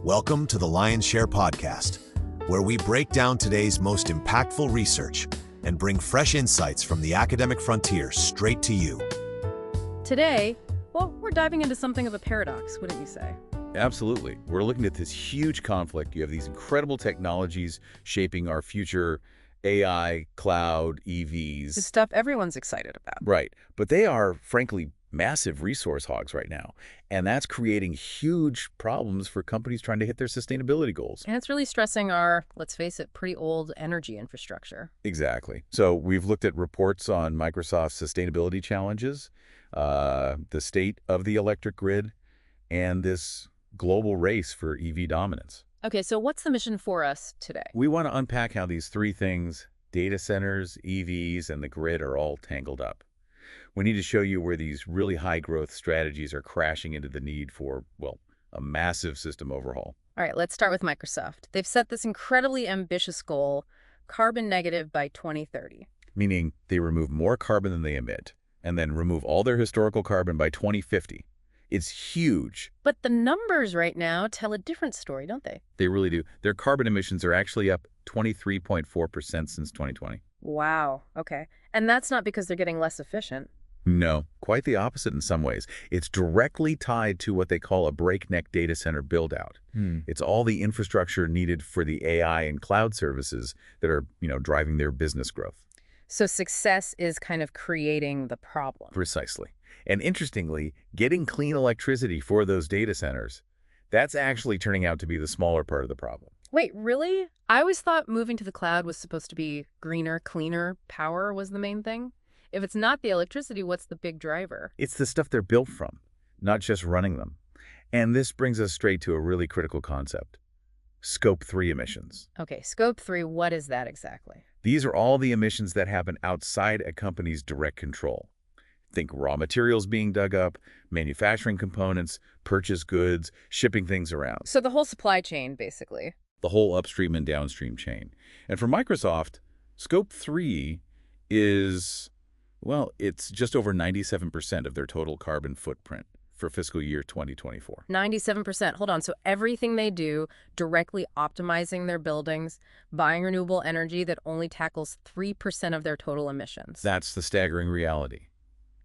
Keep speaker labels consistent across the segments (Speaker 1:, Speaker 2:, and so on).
Speaker 1: Welcome to the Lion's Share podcast, where we break down today's most impactful research and bring fresh insights from the academic frontier straight to you.
Speaker 2: Today, well, we're diving into something of a paradox, wouldn't you say?
Speaker 3: Absolutely. We're looking at this huge conflict. You have these incredible technologies shaping our future: AI, cloud, EVs.
Speaker 2: The stuff everyone's excited about.
Speaker 3: Right. But they are, frankly, massive resource hogs right now. And that's creating huge problems for companies trying to hit their sustainability goals.
Speaker 2: And it's really stressing our, let's face it, pretty old energy infrastructure.
Speaker 3: Exactly. So we've looked at reports on Microsoft's sustainability challenges, the state of the electric grid, and this global race for EV dominance.
Speaker 2: Okay, so what's the mission for us today?
Speaker 3: We want to unpack how these three things, data centers, EVs, and the grid, are all tangled up. We need to show you where these really high-growth strategies are crashing into the need for, well, a massive system overhaul.
Speaker 2: All right, let's start with Microsoft. They've set this incredibly ambitious goal, carbon negative by 2030.
Speaker 3: Meaning they remove more carbon than they emit, and then remove all their historical carbon by 2050. It's huge.
Speaker 2: But the numbers right now tell a different story, don't they?
Speaker 3: They really do. Their carbon emissions are actually up 23.4% since 2020.
Speaker 2: Wow, okay. And that's not because they're getting less efficient.
Speaker 3: No, quite the opposite in some ways. It's directly tied to what they call a breakneck data center build-out. It's all the infrastructure needed for the AI and cloud services that are, driving their business growth.
Speaker 2: So success is kind of creating the problem.
Speaker 3: Precisely. And interestingly, getting clean electricity for those data centers, that's actually turning out to be the smaller part of the problem.
Speaker 2: Wait, really? I always thought moving to the cloud was supposed to be greener, cleaner power was the main thing. If it's not the electricity, what's the big driver?
Speaker 3: It's the stuff they're built from, not just running them. And this brings us straight to a really critical concept: Scope 3 emissions.
Speaker 2: Okay, Scope 3, what is that exactly?
Speaker 3: These are all the emissions that happen outside a company's direct control. Think raw materials being dug up, manufacturing components, purchased goods, shipping things around.
Speaker 2: So the whole supply chain, basically.
Speaker 3: The whole upstream and downstream chain. And for Microsoft, Scope 3 is, well, it's just over 97% of their total carbon footprint for fiscal year 2024.
Speaker 2: 97%. Hold on. So everything they do, directly optimizing their buildings, buying renewable energy that only tackles 3% of their total emissions.
Speaker 3: That's the staggering reality.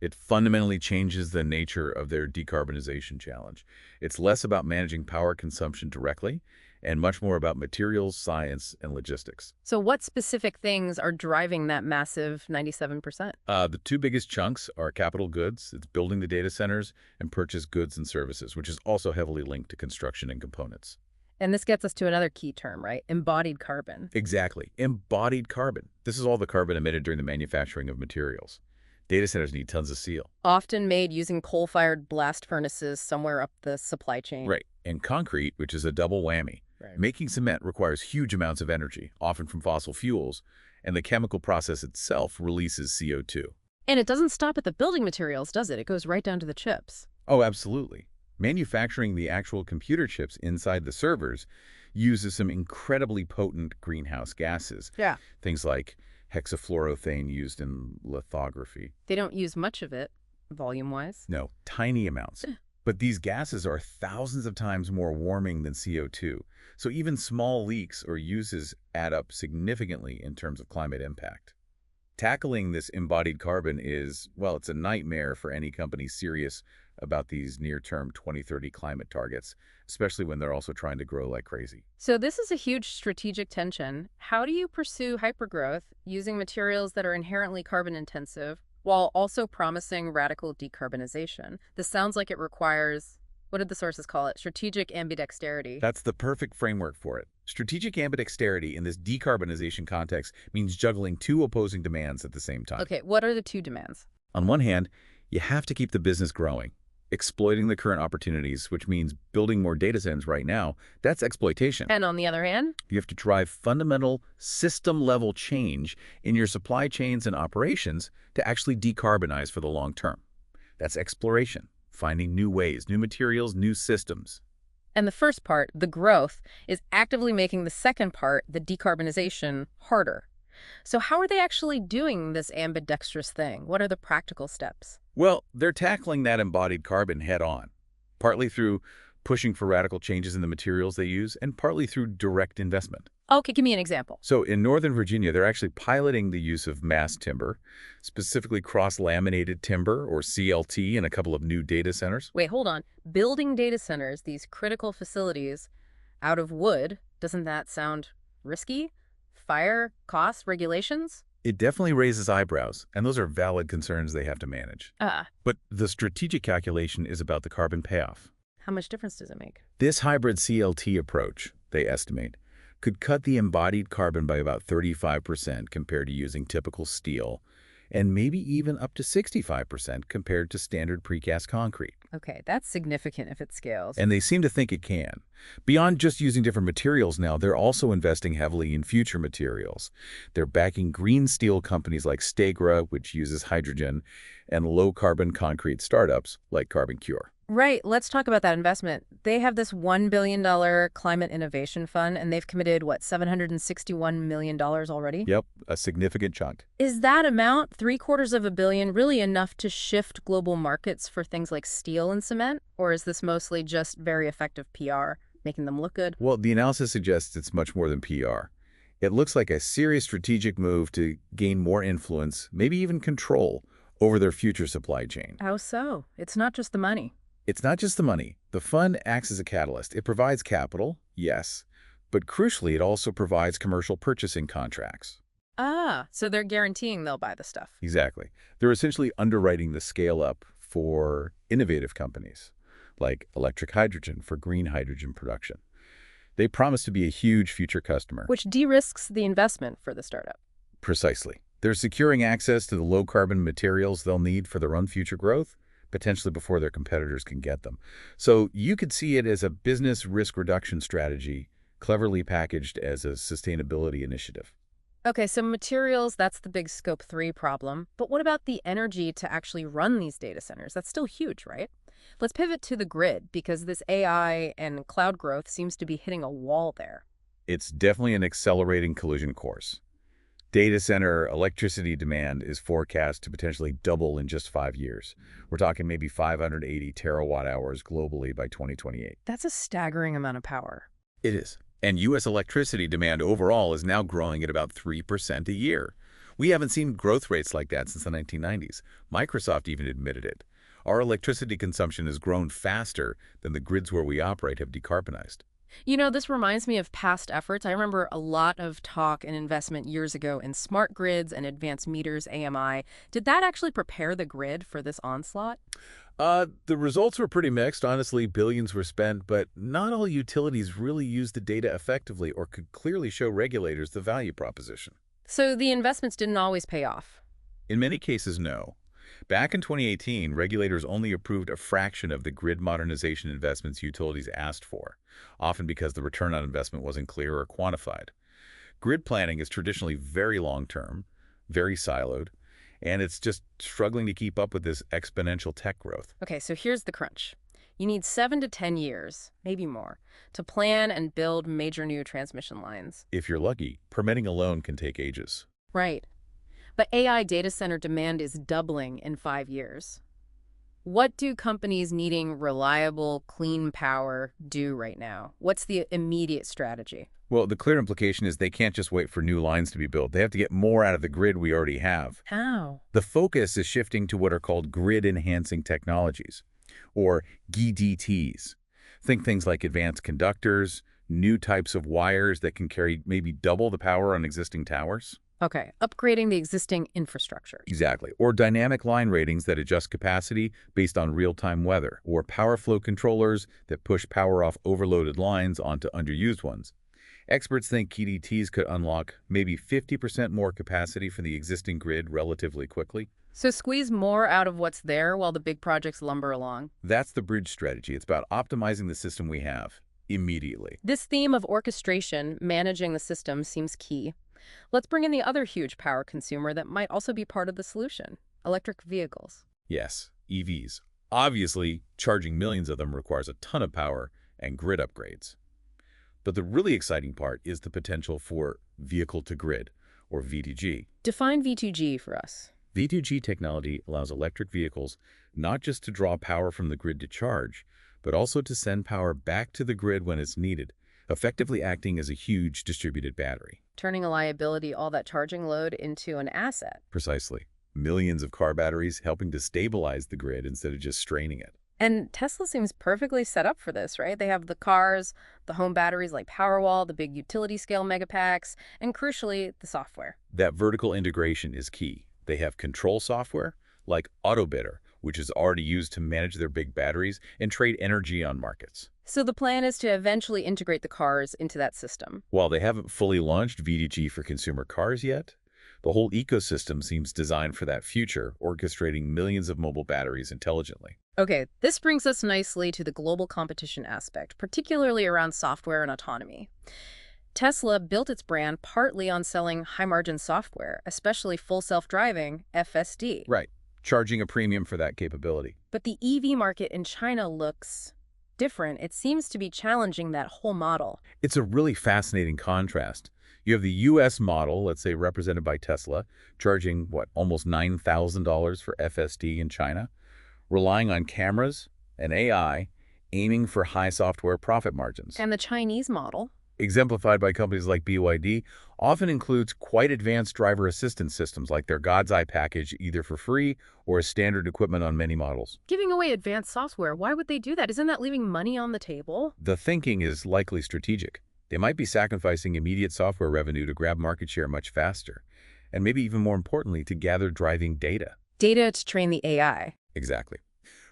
Speaker 3: It fundamentally changes the nature of their decarbonization challenge. It's less about managing power consumption directly and much more about materials, science, and logistics.
Speaker 2: So what specific things are driving that massive 97%?
Speaker 3: The two biggest chunks are capital goods. It's building the data centers, and purchased goods and services, which is also heavily linked to construction and components.
Speaker 2: And this gets us to another key term, right? Embodied carbon.
Speaker 3: Exactly. Embodied carbon. This is all the carbon emitted during the manufacturing of materials. Data centers need tons of steel.
Speaker 2: Often made using coal-fired blast furnaces somewhere up the supply chain.
Speaker 3: Right. And concrete, which is a double whammy.
Speaker 2: Right.
Speaker 3: Making cement requires huge amounts of energy, often from fossil fuels, and the chemical process itself releases CO2.
Speaker 2: And it doesn't stop at the building materials, does it? It goes right down to the chips.
Speaker 3: Oh, absolutely. Manufacturing the actual computer chips inside the servers uses some incredibly potent greenhouse gases.
Speaker 2: Yeah.
Speaker 3: Things like hexafluoroethane used in lithography.
Speaker 2: They don't use much of it, volume-wise.
Speaker 3: No, tiny amounts. But these gases are thousands of times more warming than CO2. So even small leaks or uses add up significantly in terms of climate impact. Tackling this embodied carbon is, well, it's a nightmare for any company serious about these near-term 2030 climate targets, especially when they're also trying to grow like crazy.
Speaker 2: So this is a huge strategic tension. How do you pursue hypergrowth using materials that are inherently carbon-intensive while also promising radical decarbonization? This sounds like it requires, what did the sources call it? Strategic ambidexterity.
Speaker 3: That's the perfect framework for it. Strategic ambidexterity in this decarbonization context means juggling two opposing demands at the same time.
Speaker 2: Okay, what are the two demands?
Speaker 3: On one hand, you have to keep the business growing, exploiting the current opportunities, which means building more data centers right now. That's exploitation.
Speaker 2: And on the other hand?
Speaker 3: You have to drive fundamental system-level change in your supply chains and operations to actually decarbonize for the long term. That's exploration, finding new ways, new materials, new systems.
Speaker 2: And the first part, the growth, is actively making the second part, the decarbonization, harder. So how are they actually doing this ambidextrous thing? What are the practical steps?
Speaker 3: Well, they're tackling that embodied carbon head-on, partly through pushing for radical changes in the materials they use, and partly through direct investment.
Speaker 2: Okay, give me an example.
Speaker 3: So in Northern Virginia, they're actually piloting the use of mass timber, specifically cross-laminated timber, or CLT, in a couple of new data centers.
Speaker 2: Wait, hold on. Building data centers, these critical facilities, out of wood, doesn't that sound risky? Fire, costs, regulations?
Speaker 3: It definitely raises eyebrows, and those are valid concerns they have to manage.
Speaker 2: Ah,
Speaker 3: But the strategic calculation is about the carbon payoff.
Speaker 2: how much difference does it make?
Speaker 3: This hybrid CLT approach, they estimate, could cut the embodied carbon by about 35% compared to using typical steel, and maybe even up to 65% compared to standard precast concrete.
Speaker 2: Okay, that's significant if it scales.
Speaker 3: And they seem to think it can. Beyond just using different materials now, they're also investing heavily in future materials. They're backing green steel companies like Stegra, which uses hydrogen, and low-carbon concrete startups like Carbon Cure.
Speaker 2: Right, let's talk about that investment. They have this $1 billion climate innovation fund, and they've committed, what, $761 million already?
Speaker 3: Yep, a significant chunk.
Speaker 2: Is that amount, $750 million, really enough to shift global markets for things like steel and cement? Or is this mostly just very effective PR, making them look good?
Speaker 3: Well, the analysis suggests it's much more than PR. It looks like a serious strategic move to gain more influence, maybe even control, over their future supply chain.
Speaker 2: How so? It's not just the money.
Speaker 3: It's not just the money. The fund acts as a catalyst. It provides capital, yes, but crucially, it also provides commercial purchasing contracts.
Speaker 2: Ah, so they're guaranteeing they'll buy the stuff.
Speaker 3: Exactly. They're essentially underwriting the scale-up for innovative companies, like electric hydrogen for green hydrogen production. They promise to be a huge future customer.
Speaker 2: Which de-risks the investment for the startup.
Speaker 3: Precisely. They're securing access to the low-carbon materials they'll need for their own future growth, potentially before their competitors can get them. So you could see it as a business risk reduction strategy, cleverly packaged as a sustainability initiative.
Speaker 2: Okay, so materials, that's the big Scope 3 problem. But what about the energy to actually run these data centers? That's still huge, right? Let's pivot to the grid, because this AI and cloud growth seems to be hitting a wall there.
Speaker 3: It's definitely an accelerating collision course. Data center electricity demand is forecast to potentially double in just 5 years. We're talking maybe 580 terawatt hours globally by 2028.
Speaker 2: That's a staggering amount of power.
Speaker 3: It is. And U.S. electricity demand overall is now growing at about 3% a year. We haven't seen growth rates like that since the 1990s. Microsoft even admitted it. Our electricity consumption has grown faster than the grids where we operate have decarbonized.
Speaker 2: You know, this reminds me of past efforts. I remember a lot of talk and investment years ago in smart grids and advanced meters, AMI. Did that actually prepare the grid for this onslaught?
Speaker 3: The results were pretty mixed. Honestly, billions were spent, but not all utilities really used the data effectively or could clearly show regulators the value proposition.
Speaker 2: So the investments didn't always pay off.
Speaker 3: In many cases, no. Back in 2018, regulators only approved a fraction of the grid modernization investments utilities asked for, often because the return on investment wasn't clear or quantified. Grid planning is traditionally very long-term, very siloed, and it's just struggling to keep up with this exponential tech growth.
Speaker 2: Okay, so here's the crunch. You need 7 to 10 years, maybe more, to plan and build major new transmission lines.
Speaker 3: If you're lucky, permitting alone can take ages.
Speaker 2: Right. But AI data center demand is doubling in 5 years. What do companies needing reliable, clean power do right now? What's the immediate strategy?
Speaker 3: Well, the clear implication is they can't just wait for new lines to be built. They have to get more out of the grid we already have.
Speaker 2: How?
Speaker 3: The focus is shifting to what are called grid-enhancing technologies, or GDTs. Think things like advanced conductors, new types of wires that can carry maybe double the power on existing towers.
Speaker 2: Okay, upgrading the existing infrastructure.
Speaker 3: Exactly. Or dynamic line ratings that adjust capacity based on real-time weather, or power flow controllers that push power off overloaded lines onto underused ones. Experts think GDTs could unlock maybe 50% more capacity for the existing grid relatively quickly.
Speaker 2: So squeeze more out of what's there while the big projects lumber along.
Speaker 3: That's the bridge strategy. It's about optimizing the system we have immediately.
Speaker 2: This theme of orchestration, managing the system, seems key. Let's bring in the other huge power consumer that might also be part of the solution: electric vehicles.
Speaker 3: Yes, EVs. Obviously, charging millions of them requires a ton of power and grid upgrades. But the really exciting part is the potential for vehicle-to-grid, or V2G.
Speaker 2: Define V2G for us.
Speaker 3: V2G technology allows electric vehicles not just to draw power from the grid to charge, but also to send power back to the grid when it's needed, effectively acting as a huge distributed battery.
Speaker 2: Turning a liability, all that charging load, into an asset.
Speaker 3: Precisely. Millions of car batteries helping to stabilize the grid instead of just straining it.
Speaker 2: And Tesla seems perfectly set up for this, right? They have the cars, the home batteries like Powerwall, the big utility-scale megapacks, and crucially, the software.
Speaker 3: That vertical integration is key. They have control software like AutoBidder, which is already used to manage their big batteries and trade energy on markets.
Speaker 2: So the plan is to eventually integrate the cars into that system.
Speaker 3: While they haven't fully launched V2G for consumer cars yet, the whole ecosystem seems designed for that future, orchestrating millions of mobile batteries intelligently.
Speaker 2: Okay, this brings us nicely to the global competition aspect, particularly around software and autonomy. Tesla built its brand partly on selling high-margin software, especially full self-driving, FSD.
Speaker 3: Right, charging a premium for that capability.
Speaker 2: But the EV market in China looks different. It seems to be challenging that whole model.
Speaker 3: It's a really fascinating contrast. You have the U.S. model, let's say represented by Tesla, charging, almost $9,000 for FSD in China, relying on cameras and AI, aiming for high software profit margins.
Speaker 2: And the Chinese model,
Speaker 3: exemplified by companies like BYD, often includes quite advanced driver assistance systems like their God's Eye package, either for free or as standard equipment on many models.
Speaker 2: giving away advanced software. Why would they do that? Isn't that leaving money on the table?
Speaker 3: The thinking is likely strategic. They might be sacrificing immediate software revenue to grab market share much faster, and maybe even more importantly, to gather driving data.
Speaker 2: Data to train the AI.
Speaker 3: Exactly.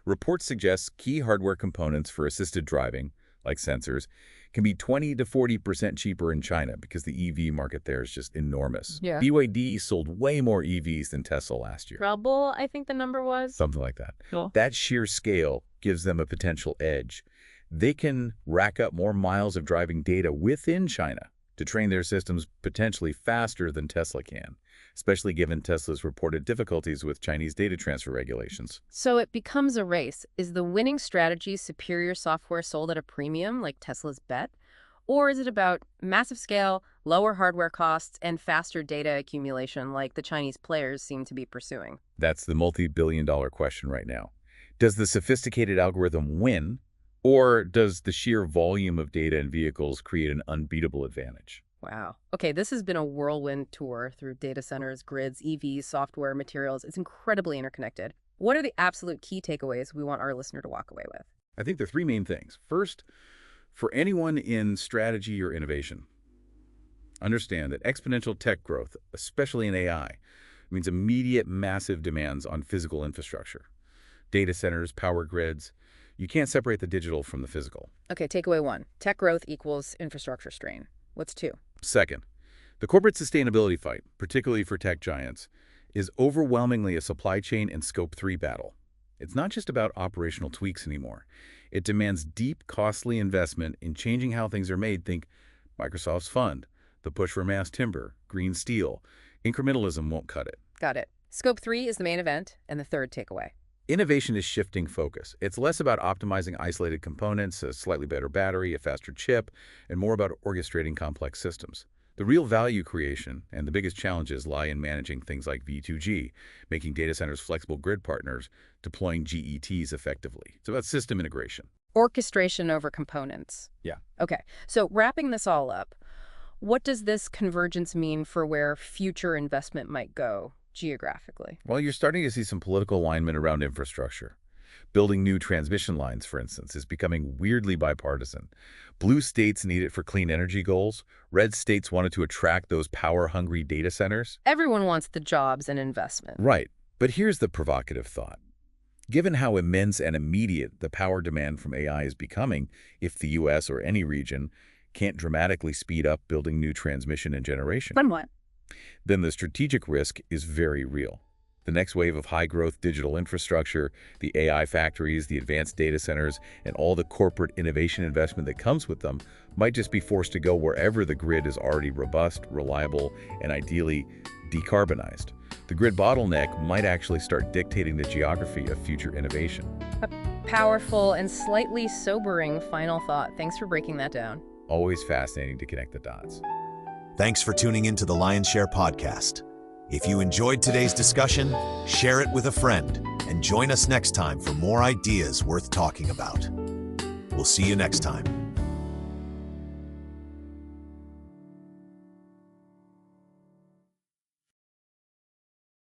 Speaker 3: Reports suggest key hardware components for assisted driving, like sensors, can be 20 to 40% cheaper in China because the EV market there is just enormous.
Speaker 2: Yeah.
Speaker 3: BYD sold way more EVs than Tesla last year.
Speaker 2: Trouble, I think the number was.
Speaker 3: Something like that.
Speaker 2: Cool.
Speaker 3: That sheer scale gives them a potential edge. They can rack up more miles of driving data within China to train their systems potentially faster than Tesla can, especially given Tesla's reported difficulties with Chinese data transfer regulations.
Speaker 2: So it becomes a race. Is the winning strategy superior software sold at a premium, like Tesla's bet? Or is it about massive scale, lower hardware costs, and faster data accumulation like the Chinese players seem to be pursuing?
Speaker 3: That's the multi-billion-dollar question right now. Does the sophisticated algorithm win, or does the sheer volume of data and vehicles create an unbeatable advantage?
Speaker 2: Wow. Okay, this has been a whirlwind tour through data centers, grids, EVs, software, materials. It's incredibly interconnected. What are the absolute key takeaways we want our listener to walk away with?
Speaker 3: I think there are three main things. First, for anyone in strategy or innovation, understand that exponential tech growth, especially in AI, means immediate massive demands on physical infrastructure. Data centers, power grids. You can't separate the digital from the physical.
Speaker 2: Okay, takeaway one. Tech growth equals infrastructure strain. What's two?
Speaker 3: Second, the corporate sustainability fight, particularly for tech giants, is overwhelmingly a supply chain and Scope 3 battle. It's not just about operational tweaks anymore. It demands deep, costly investment in changing how things are made. Think Microsoft's fund, the push for mass timber, green steel. Incrementalism won't cut it.
Speaker 2: Got it. Scope 3 is the main event, and the third takeaway.
Speaker 3: Innovation is shifting focus. It's less about optimizing isolated components, a slightly better battery, a faster chip, and more about orchestrating complex systems. The real value creation and the biggest challenges lie in managing things like V2G, making data centers flexible grid partners, deploying GETs effectively. It's about system integration.
Speaker 2: Orchestration over components.
Speaker 3: Yeah.
Speaker 2: Okay, so wrapping this all up, what does this convergence mean for where future investment might go geographically?
Speaker 3: Well, you're starting to see some political alignment around infrastructure. Building new transmission lines, for instance, is becoming weirdly bipartisan. Blue states need it for clean energy goals. Red states wanted to attract those power-hungry data centers.
Speaker 2: Everyone wants the jobs and investment.
Speaker 3: Right. But here's the provocative thought. Given how immense and immediate the power demand from AI is becoming, if the U.S. or any region can't dramatically speed up building new transmission and generation,
Speaker 2: Then what?
Speaker 3: then the strategic risk is very real. The next wave of high-growth digital infrastructure, the AI factories, the advanced data centers, and all the corporate innovation investment that comes with them might just be forced to go wherever the grid is already robust, reliable, and ideally decarbonized. The grid bottleneck might actually start dictating the geography of future innovation.
Speaker 2: A powerful and slightly sobering final thought. Thanks for breaking that down.
Speaker 3: Always fascinating to connect the dots.
Speaker 1: Thanks for tuning into the Lion's Share podcast. If you enjoyed today's discussion, share it with a friend and join us next time for more ideas worth talking about. We'll see you next time.